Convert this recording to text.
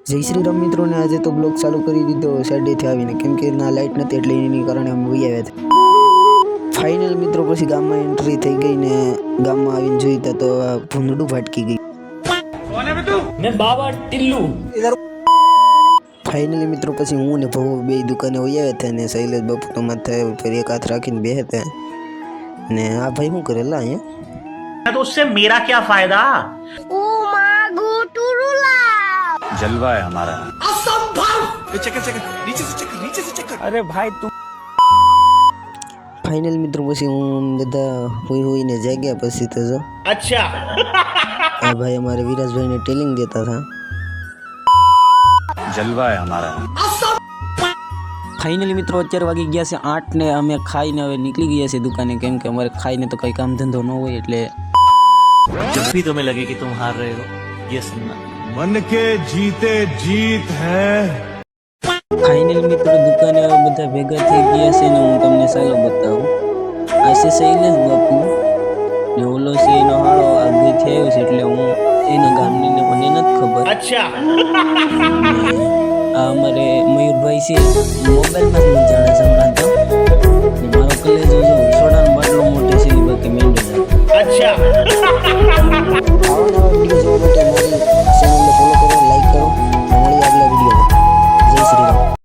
જય શ્રી રામ મિત્રોને આજે તો બ્લોગ ચાલુ કરી દીધો સાઈડેથી આવીને, કેમ કે ના લાઇટ નથી એટલે એની કારણે અમે વહી આવ્યા હતા। ફાઇનલ મિત્રો પછી ગામમાં એન્ટ્રી થઈ ગઈ ને ગામમાં આવીને જોઈતા તો ભૂંડું ફાટકી ગઈ। ફાઇનલી મિત્રો પછી હું ને ભવો બે દુકાને વહી આવ્યા હતા ને શૈલેષ બાપુ તો માથે પર એક હાથ રાખીને બેહે હતા ને આ ભાઈ શું કરેલા અહીંયા तो उससे मेरा क्या फायदा। जलवा है हमारा। अरे भाई तू ફાઇનલ મિત્રો પછી હું બધા હોઈને જાગ્યા પછી તો જો अच्छा આ ભાઈ અમારે વિરાજભાઈને ટેલિંગ દેતા હતા। जलवा है हमारा। ફાઇનલી મિત્રો અત્યારે વાગી ગયા છે 8 ને અમે ખાઈને હવે નીકળી ગયા છે દુકાને, કેમ કે અમારે ખાઈને તો કંઈ કામ ધંધો ન હોય એટલે जब भी तुम्हें लगे कि तुम हार रहे हो ये सुनना मन के जीते जीत है। ફાઇનલી મિત્રો દુકાને હવે બધા ભેગા થઈ ગયા છે ને હું તમને ચાલો બતાવું। આ છે શૈલેષ બાપુ ને ઓલો છે એનો હાળો આગળથી આવ્યો છે એટલે હું એના ગામની ને મને નથી ખબર। अच्छा આ અમારે મયુરભાઈ છે, મોબાઈલમાં જ જાણે છે હમણાં તો ને મારો કલેજો જો સોડાનો બાટલો મોટો છે બાકી મેંડો अच्छा